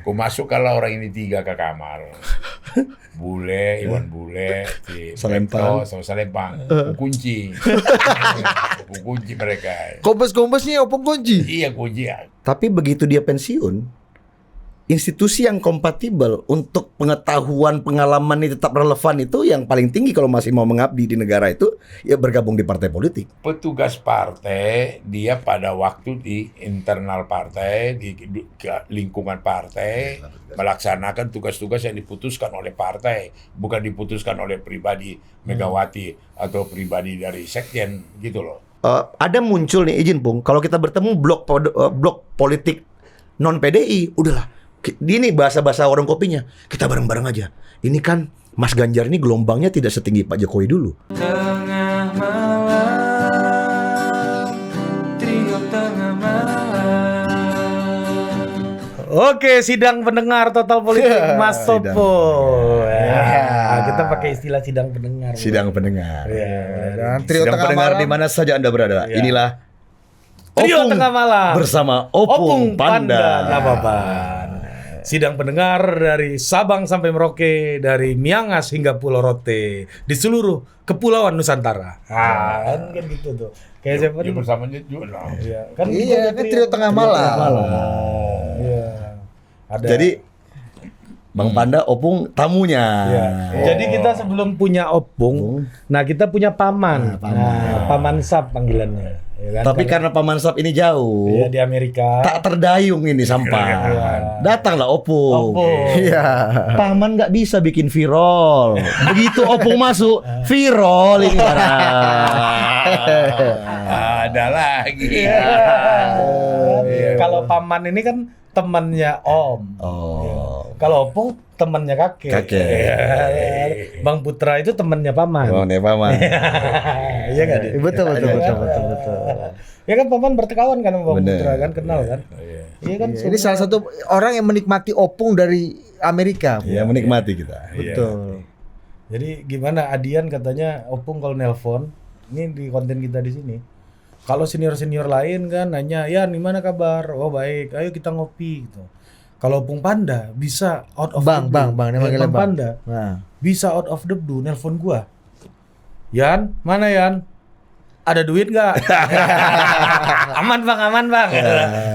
Ku masukkanlah orang ini 3 ke kamar. Bule, Iwan Bule, si Salempang. Beto, sama Salempang. Ku kunci. Ku kunci mereka. Kompes-kompesnya opung kunci. Iya, kunci. Tapi begitu dia pensiun, institusi yang kompatibel untuk pengetahuan pengalaman ini tetap relevan itu yang paling tinggi kalau masih mau mengabdi di negara itu ya bergabung di partai politik. Petugas partai, dia pada waktu di internal partai, di lingkungan partai, melaksanakan tugas-tugas yang diputuskan oleh partai, bukan diputuskan oleh pribadi Megawati atau pribadi dari sekjen gitu loh. Ada muncul nih, izin Pung, kalau kita bertemu blok politik non PDI, udahlah. Ini bahasa-bahasa warung kopinya, kita bareng-bareng aja. Ini kan Mas Ganjar ini gelombangnya tidak setinggi Pak Jokowi dulu. Tengah malam, trio tengah malam. Oke, sidang pendengar Total Politik Mas Sidang. Topo. Ya, kita pakai istilah sidang pendengar. Sidang pendengar. Dan trio Sidang tengah pendengar malam. di mana saja Anda berada. Ya. Inilah Trio Opung Tengah Malam bersama Opung Panda. Nababan. Sidang pendengar dari Sabang sampai Merauke, dari Miangas hingga Pulau Rote, di seluruh kepulauan Nusantara. Kan gitu tuh. Kayak siapa Ya nih? bersama juga. Iya, kan Iya, kita kan trio tengah malam. Iya. Ada. Jadi Bang Panda Opung tamunya. Ya. Jadi kita sebelum punya opung, nah kita punya paman. Nah, paman Sap panggilannya. Ya kan? Tapi karena Paman Sap ini jauh, Iya, di Amerika. tak terdayung ini sampai. Datanglah Opung. Opung. Iya. Paman nggak bisa bikin viral. Begitu Opung masuk, viral ini. Ada lagi. Kalau paman ini kan temannya Om. Oh. Kalau opung temannya kakek. Kakek. Iya. Bang Putra itu temannya paman. Oh, nih Paman. Iya nggak Dik? Betul. Ya kan paman bertekawan kan sama Bang Bener. Putra kan kenal kan. Iya kan. Ini salah satu orang yang menikmati opung dari Amerika. Ya menikmati kita. Betul. Jadi gimana Adian katanya opung kalau nelpon ini di konten kita di sini. Kalau senior-senior lain kan nanya, "Ya, gimana kabar?" "Oh, baik. Ayo kita ngopi." gitu. Kalau Opung Panda bisa out of Bang, the blue. dia manggilnya Bang Bang. Panda Nah. bisa out of the blue nelpon gua. "Yan, mana Yan? Ada duit nggak?" Aman bang.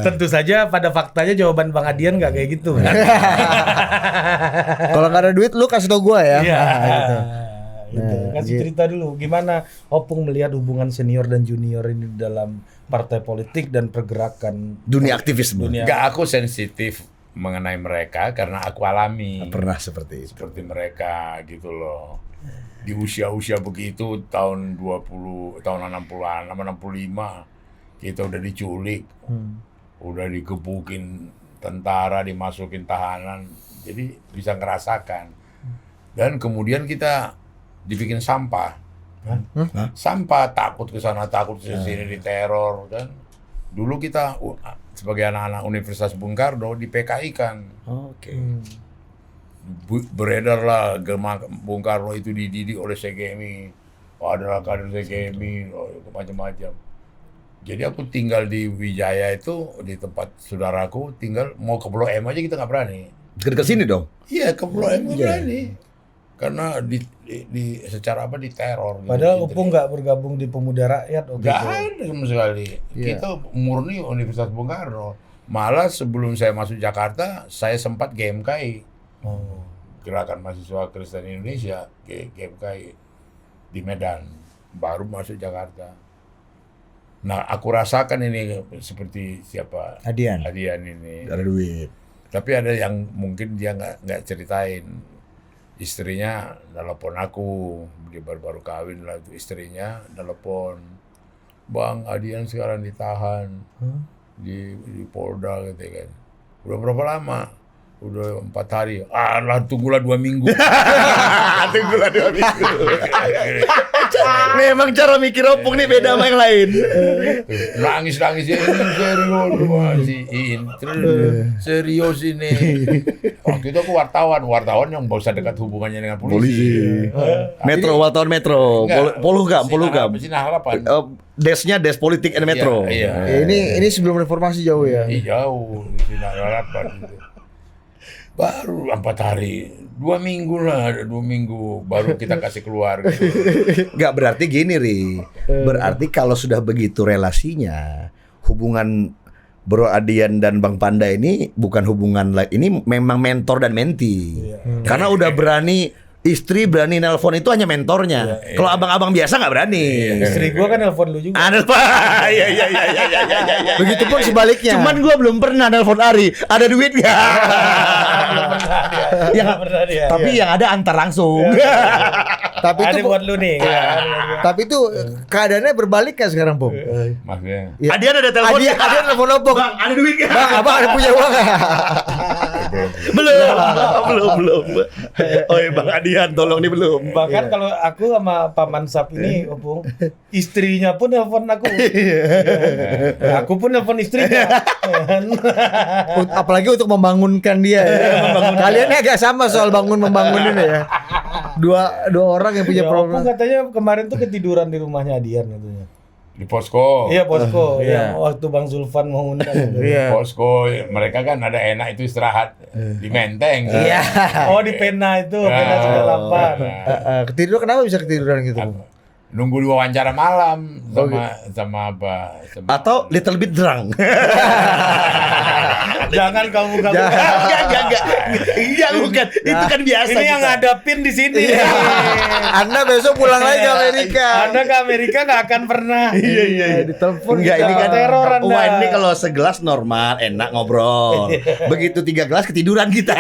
Tentu saja pada faktanya jawaban Bang Adian nggak kayak gitu kan. Kalau nggak ada duit, lu kasih tau gua ya. Iya. Nah, gitu. Gitu. Kasih cerita dulu gimana Opung melihat hubungan senior dan junior ini dalam partai politik dan pergerakan Dunia aktivisme. Dunia. Enggak, aku sensitif mengenai mereka karena aku alami Pernah seperti itu. seperti mereka gitu loh. Di usia-usia begitu tahun 60-an, 65 kita udah diculik. Udah digebukin tentara, dimasukin tahanan. Jadi bisa ngerasakan. Dan kemudian kita dibikin sampah. Sampah, takut ke sana, takut ke sini, diteror kan. Dulu kita sebagai anak-anak Universitas Bung Karno di PKI kan. Oke. Beredarlah Bung Karno itu dididik oleh CGMI. Adalah kader CGMI, macam-macam. Jadi aku tinggal di Wijaya itu, di tempat saudaraku, tinggal mau ke Blok M aja kita nggak berani. Dekat sini dong. Iya, ke Blok M nggak berani. Karena secara apa diteror. gitu. Padahal Opung nggak bergabung di Pemuda Rakyat. Nggak ada sama sekali. Kita murni Universitas Bung Karno. Malah sebelum saya masuk Jakarta, saya sempat GMKI. Gerakan Mahasiswa Kristen Indonesia, GMKI di Medan. Baru masuk Jakarta. Nah, aku rasakan ini seperti siapa? Adian. ini. Ada duit. Tapi ada yang mungkin dia nggak ceritain. Istrinya nelpon aku, dia baru kawin lah itu istrinya nelpon, "Bang, Adian sekarang ditahan di Polda," gitu kan. "Udah berapa lama?" "Udah 4 hari." "Alah, tunggulah 2 minggu." Tunggulah 2 minggu. Memang cara mikir Opung nih beda sama yang lain. Nangis ya, ini serius masih serius ini. Waktu itu aku wartawan yang gak usah dekat hubungannya dengan polisi. Metro, wartawan Metro. Polhukam. Sinar harapan. Desnya Des Politik and Metro. Iya. Ini sebelum reformasi jauh ya. Jauh di Sinar Harapan gitu. Baru 4 hari, 2 minggu lah, 2 minggu baru kita kasih keluar. Gitu. Nggak berarti gini, Ri. Berarti kalau sudah begitu relasinya, hubungan Bro Adian dan Bang Panda ini bukan hubungan ini memang mentor dan menti. Karena udah berani istri berani nelpon itu hanya mentornya. Kalau abang-abang biasa nggak berani. Istri gua kan nelpon lu juga. Ada apa? Iya. Begitupun sebaliknya. Cuman gua belum pernah nelpon Ari. Ada duit nggak? Yang Pernah dia. tapi yang ada antar langsung. Tapi Ada itu buat lu nih. tapi itu keadaannya berbalik kan sekarang, Pung? Maksudnya Ya. Adian ada telepon. Adian telepon Opung. Bang, ada duit nggak? Bang, abang ada punya uang nggak? belum. Oh iya, Bang Adian, tolong nih belum. Bahkan kalau aku sama Paman Sap ini, Opung, istrinya pun nelpon aku. Aku pun nelpon istrinya. Apalagi untuk membangunkan dia ya. Kalian agak sama soal membangun ini ya. Dua orang yang punya Ya, Opung problem. katanya kemarin tuh ketiduran di rumahnya Adian katanya. di posko. Iya posko, Iya. yang waktu Bang Zulfan mau undang. Iya. Posko, mereka kan ada enak itu istirahat di Menteng. Iya. Oh di Pena itu, Pena 98. Ketiduran kenapa bisa ketiduran gitu? Bung? Nunggu diwawancara malam sama apa? Atau little bit drunk. Jangan kamu Enggak, bukan. Itu kan biasa. Ini yang ngadapin di sini. Anda besok pulang lagi ke Amerika. Anda ke Amerika nggak akan pernah. Iya, ditelepon. Enggak, ini kan Teror Anda. wah, ini kalau segelas normal, enak ngobrol. Begitu 3 gelas ketiduran kita.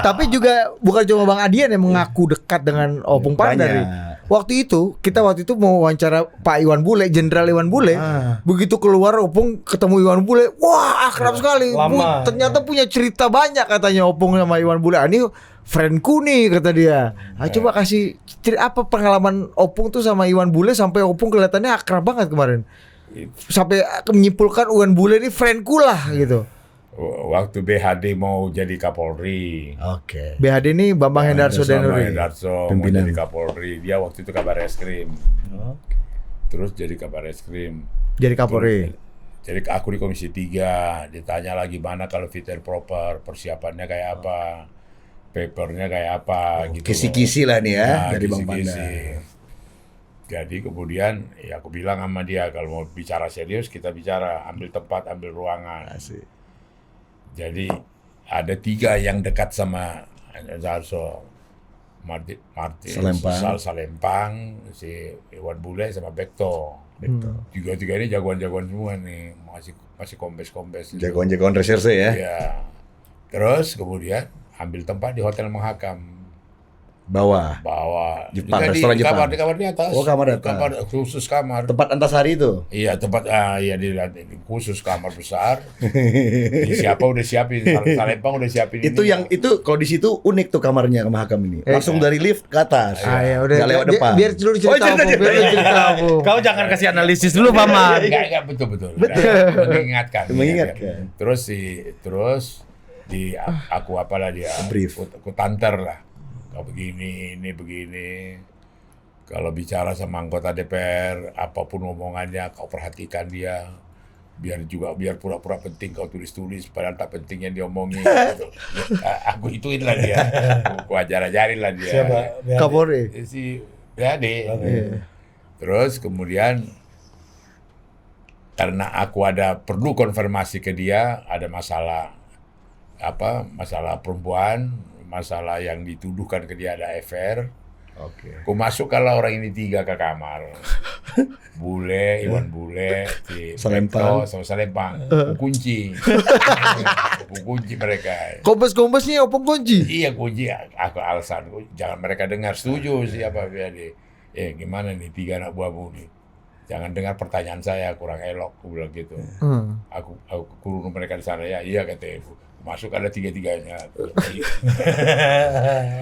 Tapi juga bukan cuma Bang Adian yang mengaku dekat dengan Opung Panda. Banyak. Ri. Waktu itu mau wawancara Pak Iwan Bule, Jenderal Iwan Bule. Begitu keluar Opung ketemu Iwan Bule, wah akrab sekali. Lama. Ternyata punya cerita banyak katanya Opung sama Iwan Bule. Ah, ini friendku nih kata dia. Coba kasih apa pengalaman Opung tuh sama Iwan Bule sampai Opung kelihatannya akrab banget kemarin. Sampai menyimpulkan Iwan Bule ini friendku lah gitu. Waktu BHD mau jadi Kapolri. Oke. BHD ini Bambang Hendarso Bambang Danuri. Hendarso mau Pimpinan. jadi Kapolri. Dia waktu itu kabar eskrim. Terus jadi kabar eskrim. Jadi Kapolri. Jadi aku di Komisi 3 ditanya lagi mana kalau fit and proper, persiapannya kayak apa, papernya kayak apa, gitu. Kisi-kisi lah nih ya Nah, dari Bang Panda. kisi-kisi. Jadi kemudian ya aku bilang sama dia kalau mau bicara serius kita bicara, ambil tempat, ambil ruangan. Asik. Jadi ada 3 yang dekat sama Hendarso. Martin Salempang. Salempang, si Iwan Bule sama Bekto. Tiga ini jagoan-jagoan semua nih, masih kombes-kombes. Gitu. Jagoan-jagoan reserse ya. Iya. Terus kemudian ambil tempat di Hotel Mahakam. Bawah. Juga Jepang, restoran Jepang. di kamar di atas. Oh, kamar di atas. Kamar khusus kamar. Tempat antasari itu. Iya tempat di khusus kamar besar. Udah siapin. Salempang udah siapin. Itu ini. yang itu kalau di situ unik tuh kamarnya ke Mahakam ini. Langsung dari lift ke atas. Ya udah. Nggak lewat depan. Biar dulu cerita Opung. Biar dulu cerita Opung. Kau jangan kasih analisis dulu Paman. Enggak betul. Mengingatkan. Terus di aku apalah dia Brief. aku tanter lah. Kau begini, ini begini. Kalau bicara sama anggota DPR, apapun omongannya kau perhatikan dia. Biar pura-pura penting kau tulis-tulis padahal tak penting yang diomongin gitu. Aku ituin lah dia. Aku ajarin lah dia. Siapa? Kapolri. Si BHD. Terus kemudian karena aku perlu konfirmasi ke dia, ada masalah perempuan, masalah yang dituduhkan ke dia ada affair. Oke. Aku masuk kalau orang ini 3 ke kamar. Bule, Iwan Bule, si Salempang. Bekto, sama Salempang. Aku kunci. Aku kunci mereka. Kombes-kombesnya Opung kunci. Iya kunci. Aku alasan. Jangan mereka dengar. Setuju siapa BHD. Gimana nih 3 anak buahmu nih. Jangan dengar pertanyaan saya kurang elok. Aku bilang gitu. Aku kurung mereka di sana ya. Iya kata ibu. Masuk ada 3-3-nya.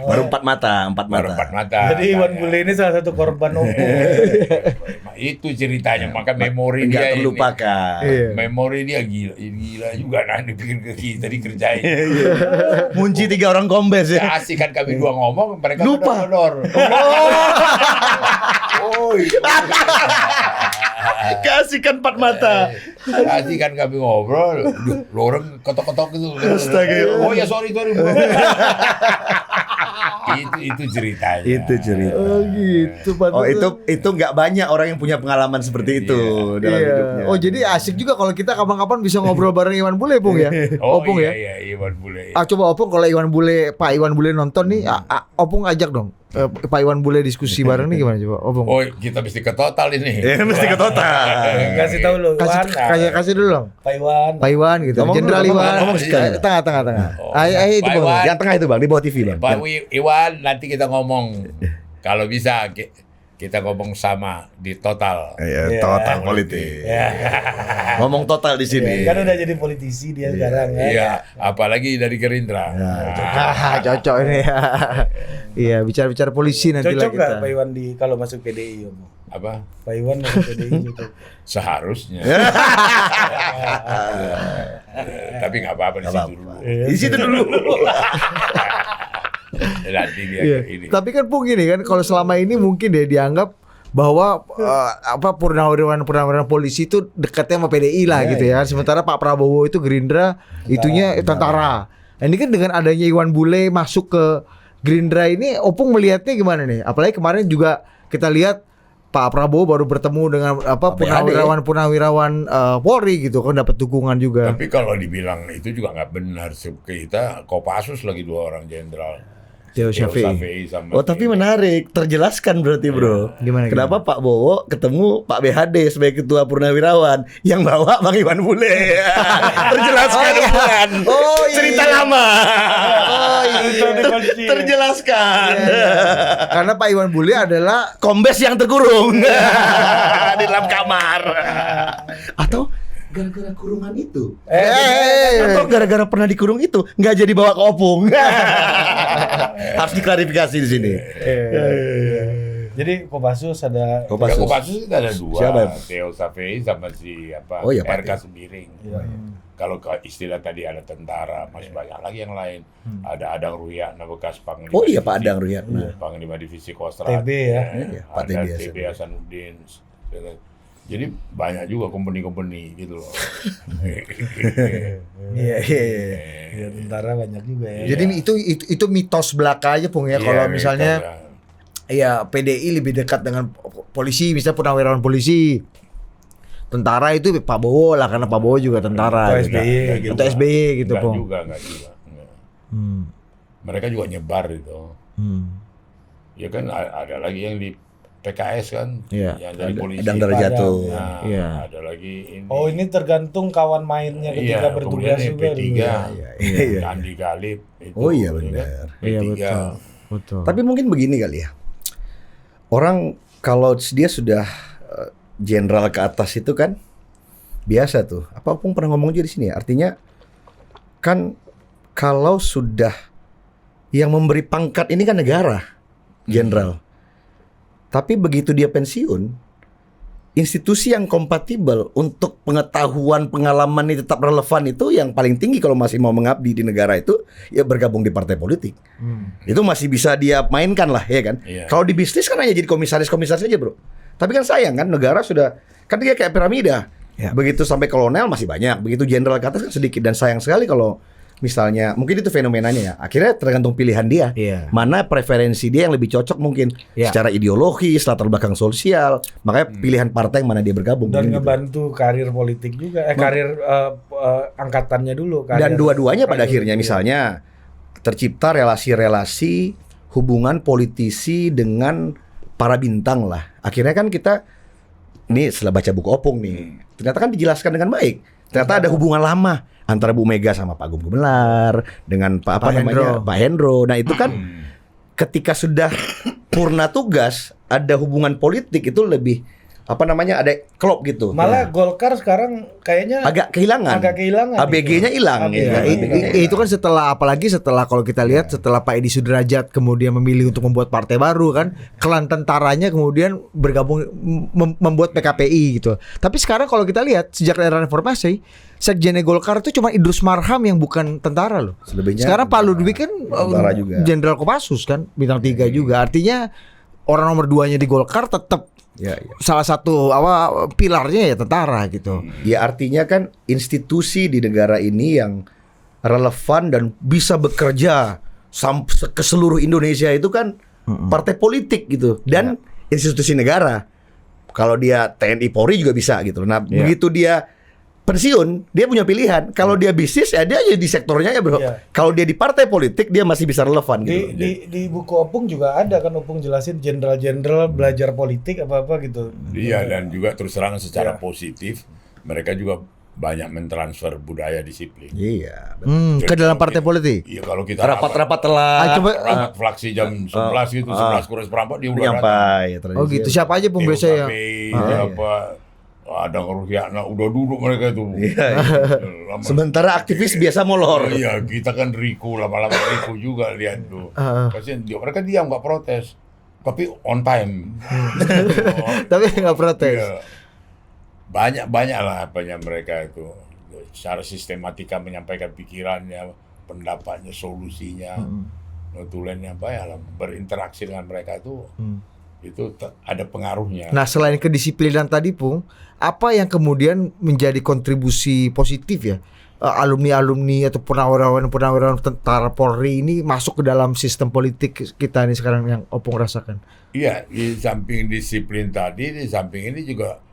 Baru 4 mata. Baru 4 mata. Jadi Iwan Bule ini salah satu korban Opung. Itu ceritanya, maka memori Nggak dia terlupakan. Iya. memori dia gila juga nanti bikin ke kita dikerjain. Munci 3 orang kombes ya. Asik kan kami 2 ngomong, mereka Lupa. ngedor. Oh, iya. Kasihkan empat mata. Kasih kan kami ngobrol, duh, lo orang ketok-ketok gitu. Astaga. Oh ya sorry. itu ceritanya. Itu cerita. Oh gitu Pak. Oh itu nggak banyak orang yang punya pengalaman seperti itu dalam hidupnya. Oh jadi asik juga kalau kita kapan-kapan bisa ngobrol bareng Iwan Bule Bung ya. Oh Opung ya. iya, Iwan Bule. Coba Opung kalau Pak Iwan Bule nonton nih, Opung ajak dong. Pak Iwan Bule diskusi bareng nih gimana coba Opung? Oh kita mesti ke total ini. Mesti ke total. Kasih tahu lu. Kasih dulu dong. Pak Iwan. Pak Iwan gitu. Ngomong Jenderal dulu, Iwan. ngomong sekali. Tengah. Oh. Ayo itu Pak Bang. Iwan. Yang tengah itu Bang, di bawah TV Bang. Pak Iwan, nanti kita ngomong. Kalau bisa kita ngomong sama di total. Iya, total politik. Ngomong total di sini. Kan udah jadi politisi dia sekarang kan. Iya, apalagi dari Gerindra. Cocok ini ya. Iya, bicara polisi nanti lah Cocok nggak kita. Pak Iwan kalau masuk PDI Om? Apa? Pak Iwan masuk PDI cocok. Seharusnya. Tapi nggak apa-apa di situ dulu. Di situ dulu. Nanti dia Iya. ini. Tapi kan Pung gini kan kalau selama ini mungkin deh dianggap bahwa purnawirawan polisi itu dekatnya sama PDI lah gitu ya. Sementara Pak Prabowo itu Gerindra, itunya tentara. Nah, ini kan dengan adanya Iwan Bule masuk ke Gerindra ini, Opung melihatnya gimana nih? Apalagi kemarin juga kita lihat Pak Prabowo baru bertemu dengan purnawirawan Polri gitu kan, dapat dukungan juga. Tapi kalau dibilang itu juga nggak benar. Kita Kopassus lagi 2 orang jenderal. Theo Syafiei. Syafiei sama Oh tapi menarik, terjelaskan berarti bro. Gimana, Kenapa Pak Bowo ketemu Pak BHD sebagai ketua purnawirawan, yang bawa Bang Iwan Bule. Terjelaskan bukan? Oh, iya. Cerita lama. Oh iya. Terjelaskan. Karena Pak Iwan Bule adalah Kombes yang terkurung di dalam kamar. Atau gara-gara kurungan itu. Atau gara-gara pernah dikurung itu nggak jadi bawa ke Opung. Harus diklarifikasi di sini. Jadi Kopassus ada Kopassus kita ada 2. Siapa? Theo Syafiei sama si apa? Oh, iya, Pak RK Theo. Sembiring. Kalau istilah tadi ada tentara, masih banyak lagi yang lain. Ada Adang Ruyatna bekas Panglima. Oh iya Divisi- Pak Adang Ruyatna. Panglima Divisi Kostrad. TB ya. Iya, Pak Ada TB TB Hasanuddin. Jadi banyak juga company gitu loh. Iya. Ya, tentara banyak juga ya. Jadi itu mitos belaka aja Pung ya. Iya, Kalau mereka misalnya udah- ya PDI lebih dekat dengan polisi, misalnya purnawirawan polisi. Tentara itu Pak Bowo lah, karena Pak Bowo juga tentara. Atau gitu. SBY gitu. Atau SBY gitu Enggak Pung. juga. Enggak. Hmm. Mereka juga nyebar itu. Ya kan ada lagi yang di PKS kan, Iya. yang dari polisi. Adang Darajatuh. Nah, Iya. ada lagi ini. Oh ini tergantung kawan mainnya ketika Iya, bertugas kemudian juga. P3, Iya. Andi Galib. Itu, Oh iya ya kan? benar. Iya P3. betul. Tapi mungkin begini kali ya. Orang kalau dia sudah jenderal ke atas itu kan biasa tuh. Apa Opung pernah ngomong juga di sini ya. Artinya kan kalau sudah yang memberi pangkat ini kan negara, jenderal. Tapi begitu dia pensiun, institusi yang kompatibel untuk pengetahuan, pengalaman ini tetap relevan itu yang paling tinggi kalau masih mau mengabdi di negara itu ya bergabung di partai politik. Itu masih bisa dia mainkan lah ya kan. Iya. Kalau di bisnis kan hanya jadi komisaris-komisaris aja bro. Tapi kan sayang kan negara sudah kan dia kayak piramida. Ya. Begitu sampai kolonel masih banyak, begitu jenderal ke atas kan sedikit dan sayang sekali kalau misalnya mungkin itu fenomenanya ya. Akhirnya tergantung pilihan dia. Iya. Mana preferensi dia yang lebih cocok mungkin Iya. secara ideologis, latar belakang sosial. Makanya pilihan partai yang mana dia bergabung. Dan Mungkin gitu. ngebantu karir politik juga, karir angkatannya dulu. Dan dua-duanya pada akhirnya misalnya tercipta relasi-relasi hubungan politisi dengan para bintang lah. Akhirnya kan kita ini setelah baca buku Opung nih, ternyata kan dijelaskan dengan baik. Ternyata ada hubungan lama antara Bu Mega sama Pak Agung Gumelar dengan Pak Hendro. Pak Hendro. Nah itu kan ketika sudah purna tugas ada hubungan politik itu lebih ada klop gitu. Malah Golkar sekarang kayaknya agak kehilangan. ABG-nya hilang. ABG. Ya. Itu kan apalagi setelah kalau kita lihat setelah Pak Edi Sudrajat kemudian memilih untuk membuat partai baru kan, klan tentaranya kemudian bergabung membuat PKPI gitu. Tapi sekarang kalau kita lihat sejak era reformasi, sekjennya Golkar itu cuma Idrus Marham yang bukan tentara loh. Selebihnya Sekarang Pak Ludwig kan tentara juga. Jenderal Kopassus kan bintang 3 juga. Artinya orang nomor 2-nya di Golkar tetap Ya. salah satu pilarnya ya tentara gitu. Ya artinya kan institusi di negara ini yang relevan dan bisa bekerja ke seluruh Indonesia itu kan partai politik gitu dan institusi negara. Kalau dia TNI Polri juga bisa gitu. Nah, begitu dia pensiun, dia punya pilihan. Kalau dia bisnis ya dia aja di sektornya ya, Bro. Iya. Kalau dia di partai politik dia masih bisa relevan gitu. Di buku Opung juga ada kan, Opung jelasin jenderal-jenderal belajar politik apa-apa gitu. Iya, dan juga terus terang secara positif mereka juga banyak mentransfer budaya disiplin. Iya. Ke dalam partai politik. Iya, kalau kita Rapat-rapat telah rapat fraksi jam 11 gitu, 11 kurang seperempat dia udah datang. nyampai. Oh gitu. Siapa aja Pung biasa ya? Apa ada Ruhyana udah duduk mereka itu. Lama- Sementara aktivis biasa molor. Iya, kita kan Riku, lama-lama Riku juga lihat tuh. Kasian dia, mereka diam nggak protes, tapi on time. Tapi nggak protes. Iya. Banyak lah apanya mereka itu. Secara sistematika menyampaikan pikirannya, pendapatnya, solusinya, notulennya banyak lah. Berinteraksi dengan mereka itu ada pengaruhnya. Nah, selain kedisiplinan tadi, Pung, apa yang kemudian menjadi kontribusi positif ya? Alumni-alumni atau purnawirawan tentara Polri ini masuk ke dalam sistem politik kita ini sekarang yang Opung rasakan. Iya, di samping disiplin tadi, di samping ini juga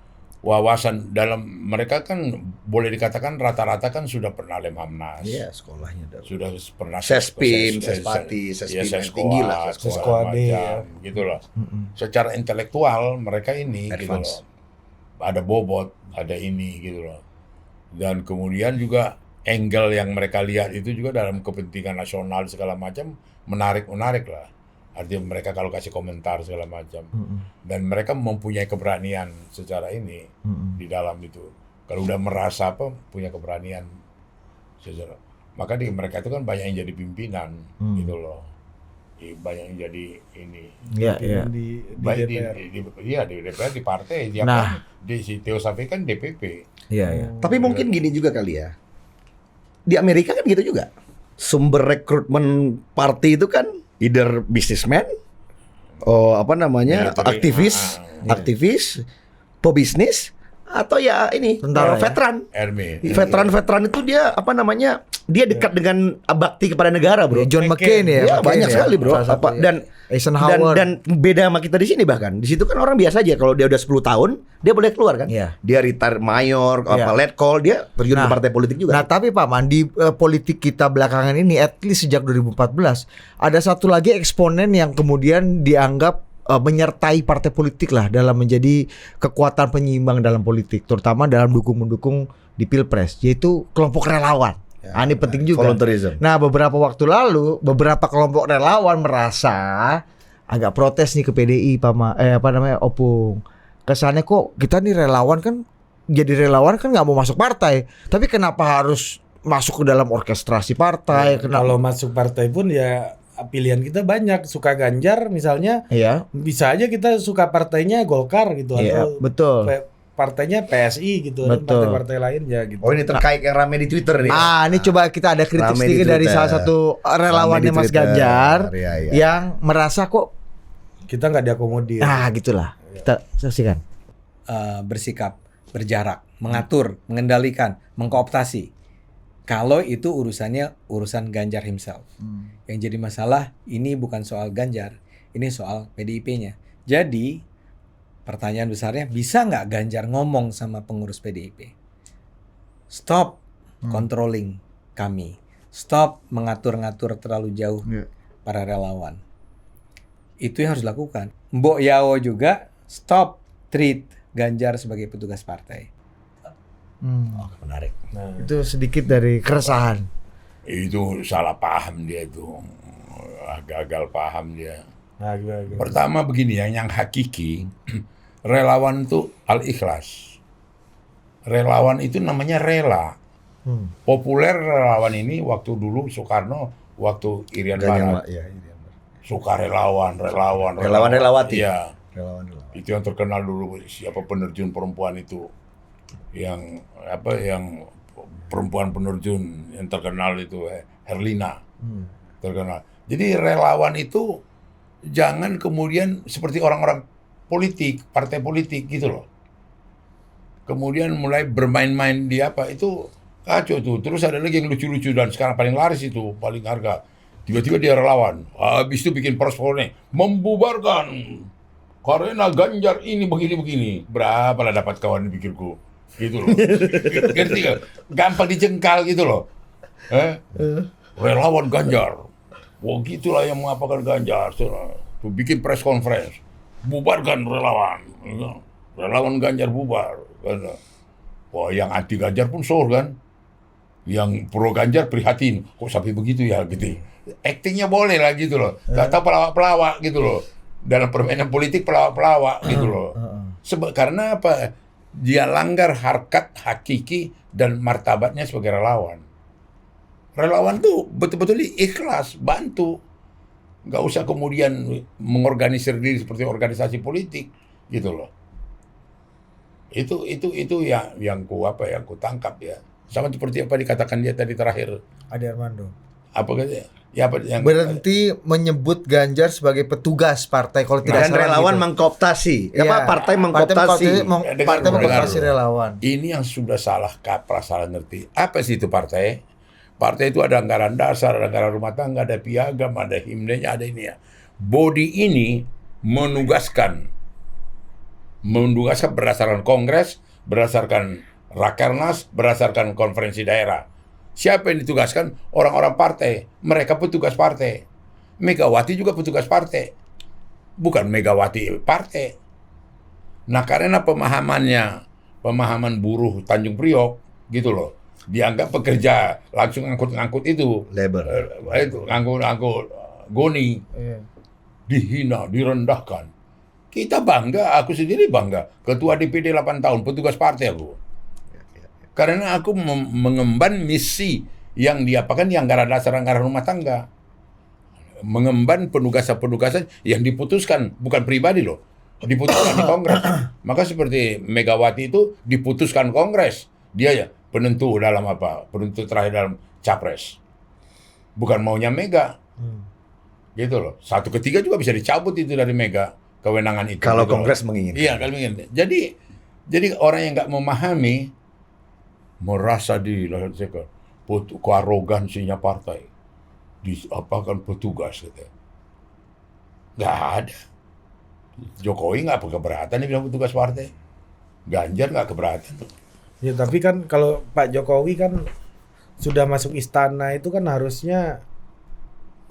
wawasan dalam mereka kan boleh dikatakan rata-rata kan sudah pernah Lemhamnas. Iya, sekolahnya. Sudah pernah Sespim, Sespati, Sespim yang tinggi lah, Seskoade, ya. gitu loh. Secara intelektual mereka ini gitu Advance. loh. Ada bobot, ada ini gitu loh. Dan kemudian juga angle yang mereka lihat itu juga dalam kepentingan nasional segala macam menarik lah. Artinya mereka kalau kasih komentar segala macam. Dan mereka mempunyai keberanian secara ini di dalam itu. Kalau udah merasa punya keberanian secara, maka mereka itu kan banyak yang jadi pimpinan gitu loh. Banyak yang jadi ini. Iya, iya. Di Baik DPR. di DPR, di partai, di Nah. di si Theo Safi kan DPP. Iya, iya. Tapi mungkin gini juga kali ya. Di Amerika kan gitu juga. Sumber rekrutmen party itu kan either businessman, Military. aktivis, aktivis, pebisnis, atau ya ini Tentara ya? veteran. Army. Veteran-veteran itu dia dia dekat dengan bakti kepada negara, Bro. John McCain ya. Ya, McCain banyak ya. sekali, Bro. Salah satu, ya. Dan Eisenhower. dan beda sama kita di sini bahkan. Di situ kan orang biasa aja kalau dia udah 10 tahun, dia boleh keluar kan? Iya. Dia retire mayor, Iya. letkol, dia terjun Nah, ke partai politik juga. Nah, tapi Pak Man, di politik kita belakangan ini, at least sejak 2014, ada satu lagi eksponen yang kemudian dianggap menyertai partai politik lah dalam menjadi kekuatan penyeimbang dalam politik, terutama dalam mendukung di Pilpres, yaitu kelompok relawan. Ini penting juga. Volunteerism. Nah, beberapa waktu lalu, beberapa kelompok relawan merasa agak protes nih ke PDI, Opung. Kesannya kok kita nih relawan kan, jadi relawan kan nggak mau masuk partai, tapi kenapa harus masuk ke dalam orkestrasi partai? Kalau masuk partai pun ya pilihan kita banyak. Suka Ganjar misalnya, Iya, bisa aja kita suka partainya Golkar gitu, iya, atau betul. partainya PSI gitu, dan Betul. partai-partai lain ya gitu. Oh, ini terkait yang rame di Twitter nih. Ini coba kita ada kritik Rame di sedikit dari Twitter. salah satu relawannya Rame di Mas Twitter. Ganjar Iya, iya. yang merasa kok, Kita nggak diakomodir. gitulah. Kita saksikan. Bersikap, berjarak, mengatur, mengendalikan, mengkooptasi. Kalau itu urusan Ganjar himself. Yang jadi masalah ini bukan soal Ganjar, ini soal PDIP-nya. Jadi pertanyaan besarnya, bisa nggak Ganjar ngomong sama pengurus PDIP? Stop controlling kami. Stop mengatur-ngatur terlalu jauh para relawan. Itu yang harus dilakukan. Mbok Yao juga stop treat Ganjar sebagai petugas partai. Menarik. Itu sedikit dari keresahan. Itu salah paham dia itu. Gagal paham dia. Nah, gitu. Pertama begini ya, yang hakiki relawan itu al-ikhlas. Relawan itu namanya rela. Populer relawan ini waktu dulu Soekarno, waktu Irian Barat. Sukarelawan, Relawan relawati. Iya. Itu yang terkenal dulu, siapa penerjun perempuan itu. Yang perempuan penerjun yang terkenal itu Herlina. Terkenal. Jadi relawan itu jangan kemudian seperti orang-orang politik, partai politik gitu loh. Kemudian mulai bermain-main di apa itu kacau tuh. Terus ada lagi yang lucu-lucu dan sekarang paling laris itu, paling harga. Tiba-tiba dia relawan. Habis itu bikin prospolnya membubarkan karena Ganjar ini begini-begini. Berapa lah dapat kawan pikirku. Gitu loh. Ngerti gak? Gampang dicengkal gitu loh. Relawan Ganjar. Wah gitulah yang mengapakan Ganjar. Tuh bikin press conference. Bubarkan relawan. Relawan Ganjar bubar. Wah yang anti Ganjar pun sore kan. Yang pro Ganjar prihatin. Kok sampai begitu ya gitu. Actingnya boleh lah gitu loh. Gak tahu pelawak-pelawak gitu loh. Dalam permainan politik pelawak-pelawak gitu loh. Karena apa? Dia langgar harkat hakiki dan martabatnya sebagai relawan. Relawan tuh betul-betul ikhlas, bantu. Nggak usah kemudian mengorganisir diri seperti organisasi politik, gitu loh. Itu yang ku tangkap ya. Sama seperti apa dikatakan dia tadi terakhir. Ade Armando. Apa katanya? Ya apa yang Berhenti menyebut Ganjar sebagai petugas partai kalau tidak Dan salah relawan gitu. mengkooptasi. Iya. Partai mengkooptasi. Partai mengkooptasi relawan. Ini yang sudah salah kaprah, salah ngerti. Apa sih itu partai? Partai itu ada anggaran dasar, ada anggaran rumah tangga, ada piagam, ada himnenya, ada ini ya. Body ini menugaskan berdasarkan kongres, berdasarkan rakernas, berdasarkan konferensi daerah. Siapa yang ditugaskan? Orang-orang partai. Mereka petugas partai. Megawati juga petugas partai. Bukan Megawati partai. Nah karena pemahaman buruh Tanjung Priok, gitu loh. Dianggap pekerja langsung ngangkut-ngangkut itu. Labor. Itu ngangkut goni. Dihina, direndahkan. Kita bangga, aku sendiri bangga. Ketua DPD 8 tahun, petugas partai aku. Karena aku mengemban misi yang diapakan di anggaran dasar, anggaran rumah tangga. Mengemban penugasan-penugasan yang diputuskan, bukan pribadi loh. Diputuskan di Kongres. Maka seperti Megawati itu diputuskan Kongres. Dia ya penentu dalam apa? Penentu terakhir dalam Capres. Bukan maunya Mega. Gitu loh. 1/3 juga bisa dicabut itu dari Mega. Kewenangan itu. Kalau gitu Kongres loh. menginginkan. Iya, kalau menginginkan. Jadi orang yang nggak memahami merasa kearogansinya partai diapakan petugas gitu. Nggak ada. Jokowi nggak keberatan dia bilang petugas partai. Ganjar nggak keberatan. Ya tapi kan kalau Pak Jokowi kan sudah masuk istana itu kan harusnya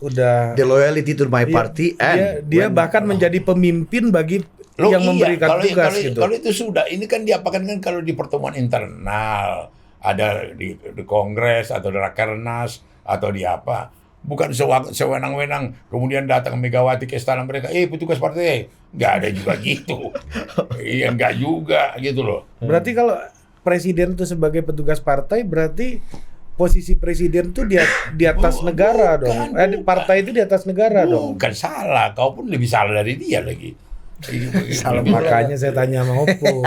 udah The loyalty to my party dia bahkan menjadi pemimpin bagi yang memberikan tugas gitu. Kalau itu sudah, ini kan diapakan kan kalau di pertemuan internal, ada di Kongres atau di Rakernas atau di apa, bukan sewenang-wenang kemudian datang Megawati ke istana mereka, petugas partai, nggak ada juga gitu. Iya nggak juga gitu loh. Berarti kalau presiden itu sebagai petugas partai berarti posisi presiden tuh di atas negara dong. Partai itu di atas negara dong. Bukan salah, kau pun lebih salah dari dia lagi. Salah makanya saya tanya sama Oppo.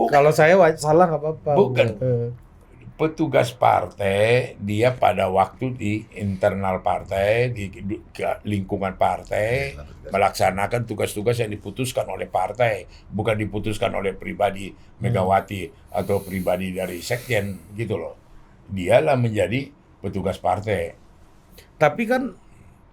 Kalau saya salah nggak apa-apa. Bukan. Petugas partai dia pada waktu di internal partai, di lingkungan partai melaksanakan tugas-tugas yang diputuskan oleh partai, bukan diputuskan oleh pribadi Megawati atau pribadi dari sekjen gitu loh. Dialah menjadi petugas partai. Tapi kan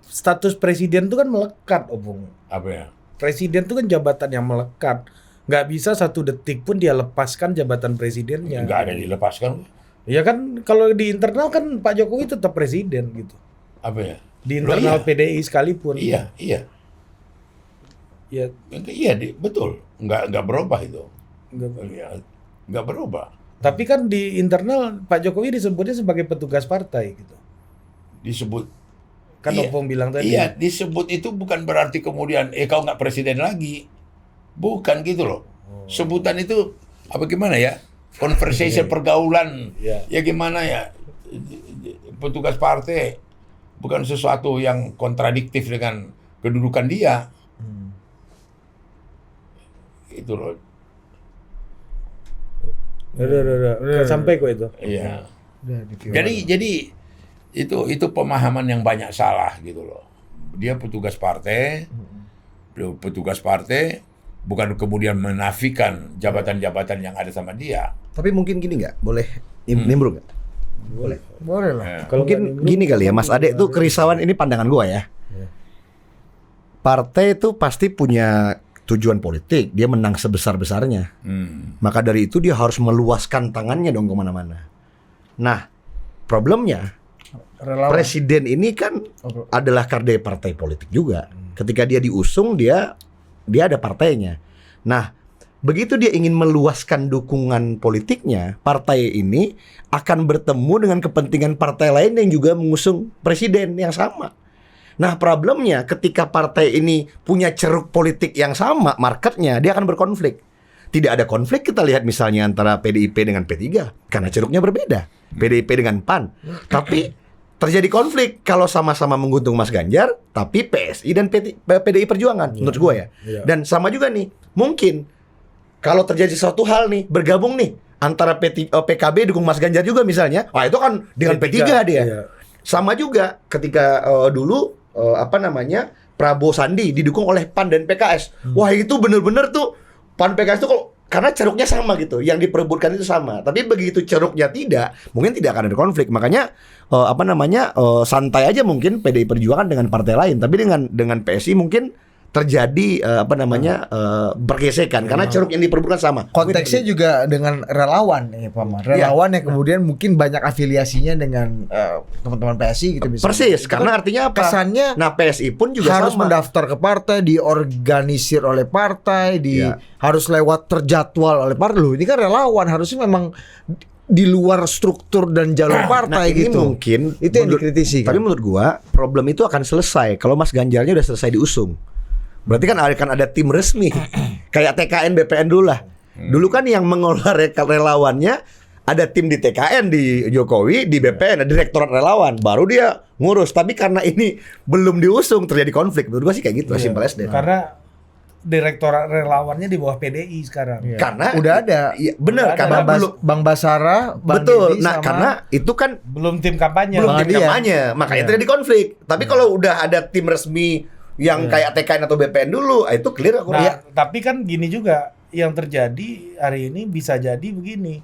status presiden itu kan melekat, Opung. Apa ya? Presiden itu kan jabatan yang melekat. Nggak bisa 1 detik pun dia lepaskan jabatan presidennya. Nggak ada dilepaskan. Ya kan kalau di internal kan Pak Jokowi tetap presiden gitu. Apa ya? Di internal PDI sekalipun. Iya. Ya, Iya, betul. Nggak berubah itu. Nggak berubah. tapi kan di internal Pak Jokowi disebutnya sebagai petugas partai gitu. Disebut. Kan Iya. Opung bilang tadi. Iya, disebut itu bukan berarti kemudian kau nggak presiden lagi. Bukan gitu loh. Sebutan itu apa gimana ya? Conversation pergaulan. Iya. Ya gimana ya? Petugas partai bukan sesuatu yang kontradiktif dengan kedudukan dia. Itu loh. Udah sampai kok itu. Iya. Jadi itu pemahaman yang banyak salah gitu loh. dia petugas partai, bukan kemudian menafikan jabatan-jabatan yang ada sama dia. Tapi mungkin gini nggak, boleh nimbrung nggak? Boleh lah. Ya. Mungkin gini kali ya, Mas Ade tuh kerisauan ini pandangan gua ya. Partai itu pasti punya tujuan politik, dia menang sebesar-besarnya. Maka dari itu dia harus meluaskan tangannya dong kemana-mana. Nah, problemnya presiden ini kan adalah kader partai politik juga. Ketika dia diusung, dia ada partainya. Nah, begitu dia ingin meluaskan dukungan politiknya, partai ini akan bertemu dengan kepentingan partai lain yang juga mengusung presiden yang sama. Nah, problemnya ketika partai ini punya ceruk politik yang sama, marketnya, dia akan berkonflik. Tidak ada konflik kita lihat misalnya antara PDIP dengan P3 karena ceruknya berbeda. PDIP dengan PAN. Tapi terjadi konflik kalau sama-sama menguntung Mas Ganjar, tapi PSI dan PDI Perjuangan menurut gue ya. Dan sama juga nih, mungkin kalau terjadi suatu hal nih, bergabung nih antara PKB dukung Mas Ganjar juga misalnya, wah itu kan dengan P3 dia. Sama juga ketika dulu Prabowo Sandi didukung oleh PAN dan PKS. Wah itu bener-bener tuh PAN PKS tuh kalau karena ceruknya sama gitu, yang diperebutkan itu sama. Tapi begitu ceruknya tidak, mungkin tidak akan ada konflik. Makanya santai aja mungkin PDI Perjuangan dengan partai lain, tapi dengan PSI mungkin terjadi pergesekan karena ceruk yang diperebutkan sama. Konteksnya juga dengan relawan ya Pak Mar. Relawan yang kemudian mungkin banyak afiliasinya dengan teman-teman PSI gitu misalnya. Persis, karena artinya apa? Kesannya nah PSI pun juga harus sama. mendaftar ke partai, diorganisir oleh partai, harus lewat terjadwal oleh partai. Loh, ini kan relawan, harusnya memang di luar struktur dan jalur partai ini gitu. Mungkin itu yang dikritisi kan. Tapi menurut gua problem itu akan selesai kalau Mas Ganjarnya udah selesai diusung. Berarti kan akan ada tim resmi kayak TKN BPN dulu lah. Dulu kan yang mengelola relawannya ada tim di TKN di Jokowi, di BPN ada direktorat relawan, baru dia ngurus. Tapi karena ini belum diusung terjadi konflik. Menurut gua sih kayak gitu, simpel as that. Karena direktorat relawannya di bawah PDI sekarang. Karena udah ada. Iya, benar karena Bang Basara, Bang betul. Didi Nah, sama karena itu kan Belum tim kampanye. belum tim kampanye, makanya terjadi konflik. Tapi kalau udah ada tim resmi yang kayak TKN atau BPN dulu, itu clear aku. Nah, tapi kan gini juga yang terjadi hari ini bisa jadi begini.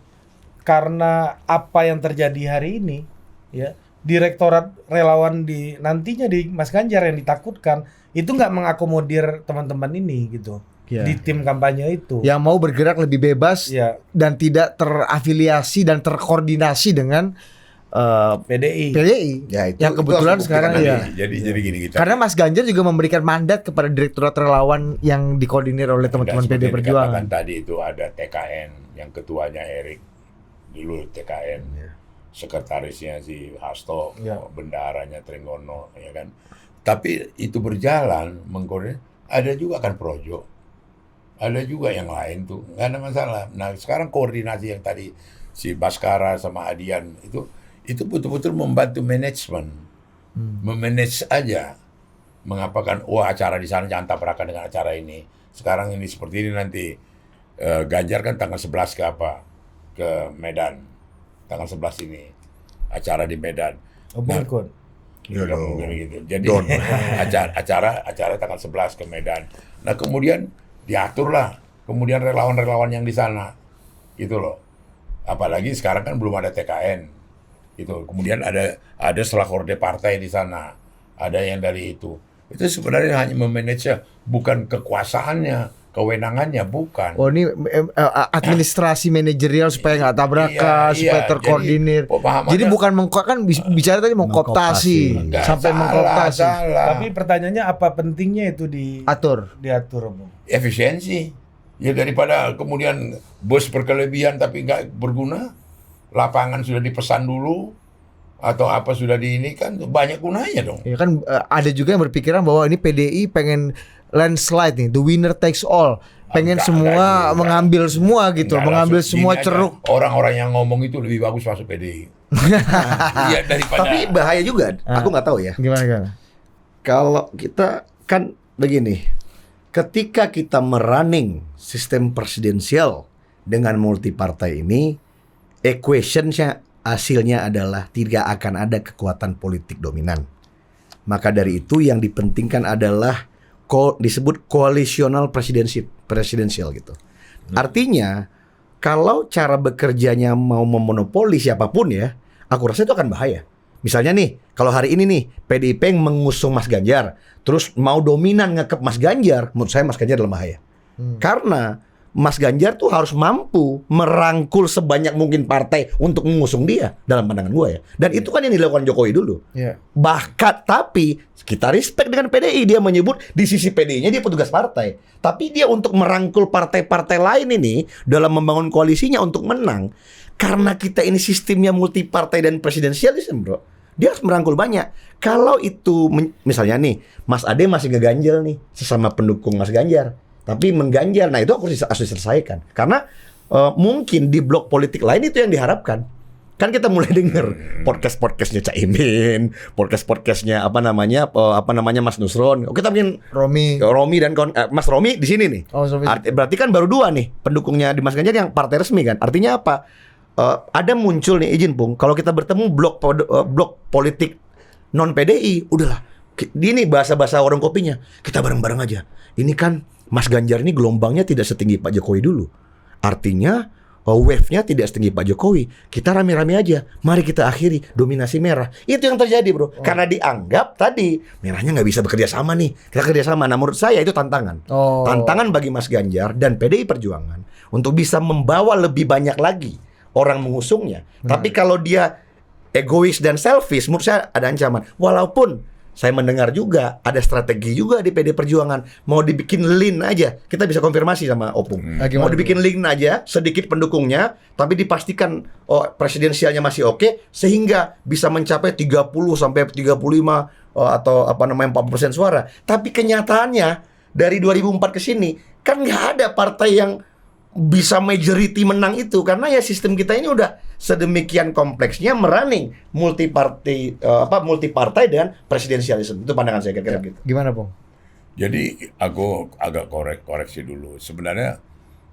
Karena apa yang terjadi hari ini, ya, direktorat relawan nantinya di Mas Ganjar yang ditakutkan itu nggak mengakomodir teman-teman ini gitu. Di tim kampanye itu. yang mau bergerak lebih bebas Ya, dan tidak terafiliasi dan terkoordinasi dengan PDI. Ya, itu, yang kebetulan itu sekarang harus Jadi gini kita. Karena Mas Ganjar juga memberikan mandat kepada direktorat relawan yang dikoordinir oleh teman-teman PD Perjuangan. Tadi itu ada TKN yang ketuanya Erik dulu TKN, sekretarisnya si Hasto, bendaharanya Trenggono, ya kan. Tapi itu berjalan mengkoordinir. Ada juga kan Projo, ada juga yang lain tuh, nggak ada masalah. Nah sekarang koordinasi yang tadi si Baskara sama Adian itu betul-betul membantu manajemen, memanage aja, mengapakan acara di sana jangan tabrakan dengan acara ini. Sekarang ini seperti ini nanti Ganjar kan tanggal 11 ke Medan, tanggal 11 ini acara di Medan. Ikut. Gitu. Jadi acara tanggal 11 ke Medan. Nah kemudian diaturlah kemudian relawan-relawan yang di sana, gitu loh. Apalagi sekarang kan belum ada TKN. Gitu. Kemudian ada selakorde partai di sana, ada yang dari itu sebenarnya hanya memanage, bukan kekuasaannya, kewenangannya, bukan. Oh ini administrasi manajerial supaya nggak tabrakan, supaya terkoordinir. Jadi bukan kan bicara tadi mengkooptasi, sampai mengkooptasi. Tapi pertanyaannya apa pentingnya itu diatur, Bung? Efisiensi. Ya daripada kemudian bos berkelebihan tapi nggak berguna. Lapangan sudah dipesan dulu atau apa sudah kan banyak gunanya dong. Ya kan ada juga yang berpikiran bahwa ini PDI pengen landslide nih, the winner takes all. Pengen semua mengambil semua gitu, mengambil semua ceruk. Orang-orang yang ngomong itu lebih bagus masuk PDI. Iya daripada. Tapi bahaya juga, aku nggak tahu ya. Gimana? Kalau Kita kan begini, ketika kita merunning sistem presidensial dengan multi partai ini, equation-nya hasilnya adalah tidak akan ada kekuatan politik dominan. Maka dari itu yang dipentingkan adalah disebut coalitional presidential gitu. Artinya kalau cara bekerjanya mau memonopoli siapapun ya, aku rasa itu akan bahaya. Misalnya nih, kalau hari ini nih PDIP yang mengusung Mas Ganjar, terus mau dominan ngekep Mas Ganjar, menurut saya Mas Ganjar dalam bahaya. Karena Mas Ganjar tuh harus mampu merangkul sebanyak mungkin partai untuk mengusung dia dalam pandangan gue ya. Dan itu kan yang dilakukan Jokowi dulu. Iya. Bahkan tapi kita respect dengan PDI, dia menyebut di sisi PDI-nya dia petugas partai. Tapi dia untuk merangkul partai-partai lain ini dalam membangun koalisinya untuk menang. Karena kita ini sistemnya multi partai dan presidensialisme, bro. Dia harus merangkul banyak. Kalau itu misalnya nih, Mas Ade masih ngeganjel nih sesama pendukung Mas Ganjar. Tapi mengganjal, nah itu aku harus diselesaikan. Karena mungkin di blok politik lain itu yang diharapkan. Kan kita mulai dengar podcastnya Caimin, podcastnya apa namanya Mas Nusron. Kita bikin Romi dan Mas Romi di sini nih. Berarti kan baru 2 nih pendukungnya di Mas Ganjar yang partai resmi kan. Artinya apa? Ada muncul nih, izin Bung, kalau kita bertemu blok politik non PDI, udahlah. Ini bahasa warung kopinya. Kita bareng-bareng aja. Ini kan Mas Ganjar ini gelombangnya tidak setinggi Pak Jokowi dulu. Artinya wave-nya tidak setinggi Pak Jokowi. Kita rame-rame aja. Mari kita akhiri dominasi merah. Itu yang terjadi, bro. Karena dianggap tadi merahnya nggak bisa bekerja sama nih. Kita kerja sama. Nah, menurut saya itu tantangan. Tantangan bagi Mas Ganjar dan PDI Perjuangan untuk bisa membawa lebih banyak lagi orang mengusungnya. Tapi kalau dia egois dan selfish, menurut saya ada ancaman. Walaupun saya mendengar juga ada strategi juga di PD Perjuangan, mau dibikin lean aja. Kita bisa konfirmasi sama Opung. Mau dibikin lean aja, sedikit pendukungnya, tapi dipastikan presidensialnya masih oke, sehingga bisa mencapai 30 sampai 35 atau 40% suara. Tapi kenyataannya dari 2004 ke sini kan nggak ada partai yang bisa majority menang itu, karena ya sistem kita ini udah sedemikian kompleksnya merunning multi partai dan presidensialisme. Itu pandangan saya kira-kira gitu. Gimana, Bung? Jadi aku agak koreksi dulu. Sebenarnya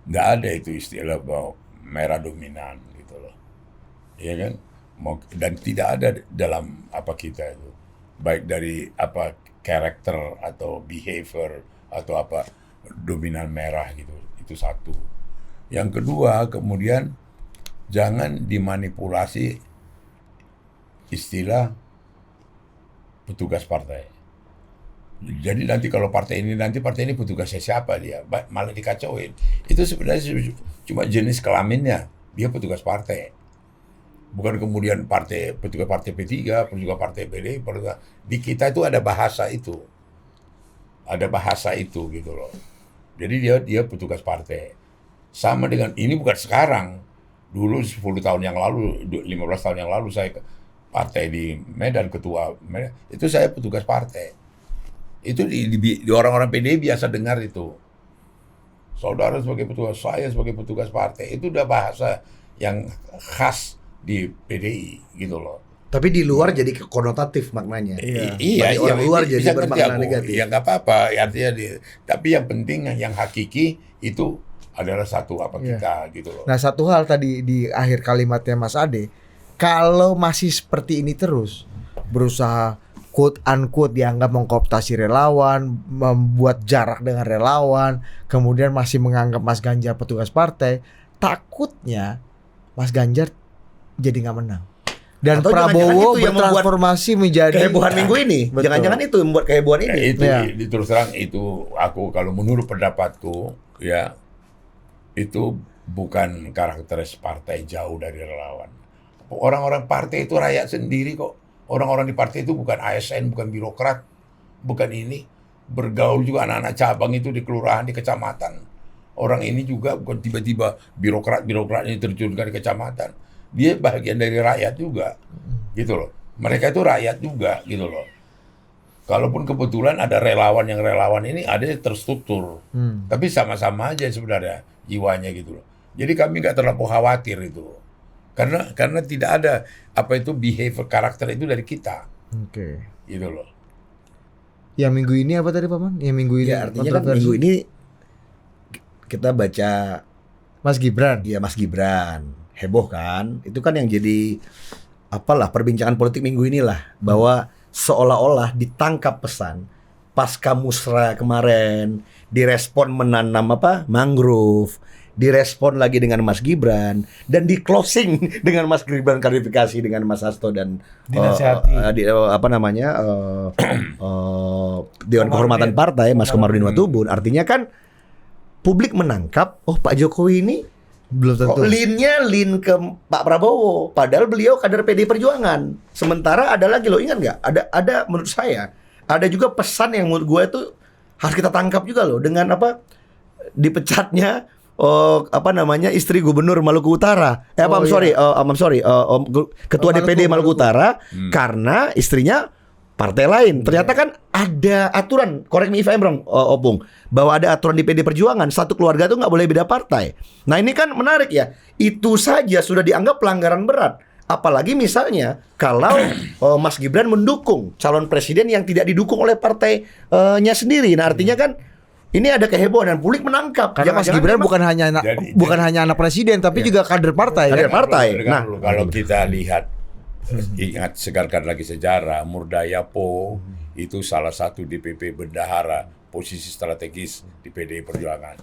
nggak ada itu istilah bahwa merah dominan gitu loh. Iya kan? Dan tidak ada dalam kita itu. Baik dari karakter atau behavior atau dominan merah gitu. Itu satu. Yang kedua, kemudian jangan dimanipulasi istilah petugas partai. Jadi nanti kalau partai ini petugasnya siapa dia, malah dikacauin. Itu sebenarnya cuma jenis kelaminnya, dia petugas partai. Bukan kemudian petugas partai P3, petugas partai PD, di kita itu ada bahasa itu. Ada bahasa itu gitu loh. Jadi dia petugas partai. Sama dengan ini bukan sekarang. Dulu 10 tahun yang lalu, 15 tahun yang lalu saya partai di Medan, ketua Medan, itu saya petugas partai. Itu di orang-orang PDI biasa dengar itu. Saudara sebagai petugas, saya sebagai petugas partai. Itu udah bahasa yang khas di PDI gitu loh. Tapi di luar jadi konotatif maknanya. Iya, orang luar jadi bermakna negatif. Ya nggak apa-apa, artinya tapi yang penting yang hakiki itu adalah satu kita gitu loh. Nah, satu hal tadi di akhir kalimatnya Mas Ade, kalau masih seperti ini terus, berusaha quote unquote dianggap mengkooptasi relawan, membuat jarak dengan relawan, kemudian masih menganggap Mas Ganjar petugas partai, takutnya Mas Ganjar jadi nggak menang. Dan atau Prabowo bertransformasi menjadi kehebohan minggu ini. Jangan-jangan itu yang membuat kehebohan ini. Terus terang itu aku kalau menurut pendapatku ya itu bukan karakteristik partai jauh dari relawan. Orang-orang partai itu rakyat sendiri kok. Orang-orang di partai itu bukan ASN, bukan birokrat, bukan ini. Bergaul juga anak-anak cabang itu di kelurahan, di kecamatan. Orang ini juga bukan tiba-tiba birokrat ini terjunkan di kecamatan. Dia bagian dari rakyat juga, gitu loh. Mereka itu rakyat juga, gitu loh. Kalaupun kebetulan ada relawan ini ada terstruktur, tapi sama-sama aja sebenarnya jiwanya gitu loh. Jadi kami nggak terlalu khawatir itu, karena tidak ada behavior karakter itu dari kita, gitu loh. Yang minggu ini apa tadi Paman? Yang minggu ini artinya kan minggu ini kita baca Mas Gibran. Iya, Mas Gibran. Heboh kan? Itu kan yang jadi perbincangan politik minggu inilah, bahwa seolah-olah ditangkap pesan pasca musra kemarin, direspon menanam mangrove, direspon lagi dengan Mas Gibran, dan di closing dengan Mas Gibran klarifikasi dengan Mas Hasto dan Dinasihati. Dewan Kehormatan Partai Mas Komarudin Watubun. Artinya kan publik menangkap, oh Pak Jokowi ini Belum tentu. lean-nya lean ke Pak Prabowo, padahal beliau kader PD Perjuangan. Sementara ada lagi loh, ingat nggak? Ada menurut saya ada juga pesan yang menurut gue itu harus kita tangkap juga loh, dengan dipecatnya istri Gubernur Maluku Utara. Ketua DPD Maluku Utara karena istrinya partai lain. Ternyata kan ada aturan, correct me if I'm wrong, Opung, bahwa ada aturan di PD Perjuangan, satu keluarga itu nggak boleh beda partai. Nah ini kan menarik ya, itu saja sudah dianggap pelanggaran berat. Apalagi misalnya kalau Mas Gibran mendukung calon presiden yang tidak didukung oleh partainya sendiri. Nah artinya kan ini ada kehebohan dan publik menangkap. Karena Mas Gibran bukan hanya anak presiden, tapi juga kader partai. Kader partai. Nah, kalau kita lihat, ingat, segarkan lagi sejarah, Murdayapo itu salah satu DPP bendahara, posisi strategis di PDI Perjuangan,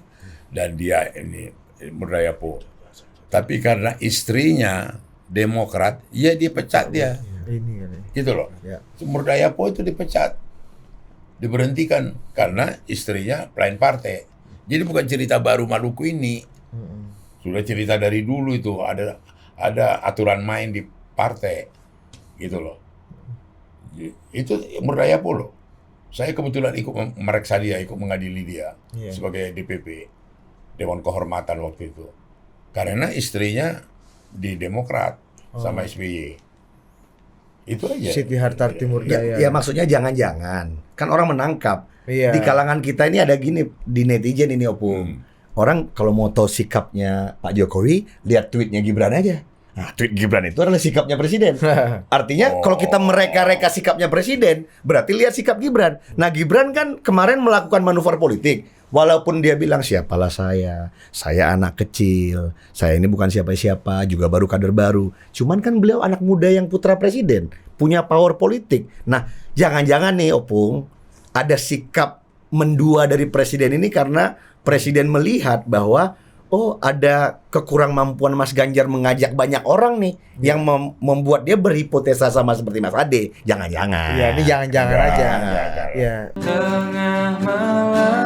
dan dia ini Murdayapo. Tapi karena istrinya Demokrat, ya dipecat dia. Gitu loh. Murdayapo itu dipecat, diberhentikan karena istrinya pelayan partai. Jadi bukan cerita baru Maluku ini, sudah cerita dari dulu itu, ada aturan main di partai, gitu loh. Itu Murdayapo loh. Saya kebetulan ikut memeriksa dia, ikut mengadili dia sebagai DPP Dewan Kehormatan waktu itu, karena istrinya di Demokrat sama SBY. Itu aja. Siti Hartarti Murdaya. Ya maksudnya jangan-jangan kan orang menangkap. Iya. Di kalangan kita ini ada gini, di netizen ini Opung. Orang kalau mau tahu sikapnya Pak Jokowi, lihat tweetnya Gibran aja. Nah, tweet Gibran itu adalah sikapnya presiden. Artinya kalau kita mereka-reka sikapnya presiden, berarti lihat sikap Gibran. Nah, Gibran kan kemarin melakukan manuver politik. Walaupun dia bilang siapalah saya anak kecil, saya ini bukan siapa-siapa, juga baru kader baru. Cuman kan beliau anak muda yang putra presiden, punya power politik. Nah, jangan-jangan nih Opung, ada sikap mendua dari presiden ini karena presiden melihat bahwa ada kekurang mampuan Mas Ganjar mengajak banyak orang nih yang membuat dia berhipotesa sama seperti Mas Ade. Jangan-jangan. Iya, ini jangan-jangan aja. Jangan. Ya. Tengah malam